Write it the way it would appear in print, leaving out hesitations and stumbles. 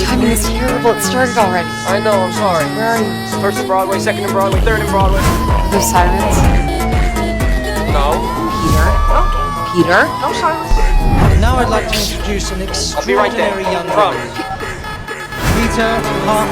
timing is terrible. It started already. I know, I'm sorry. Where are you? First in Broadway, second in Broadway, third in Broadway. Are those sirens? No. Peter? No. Peter? No silence. Now I'd like to introduce an I'll be right there. extraordinary young Promise. man. Peter Park.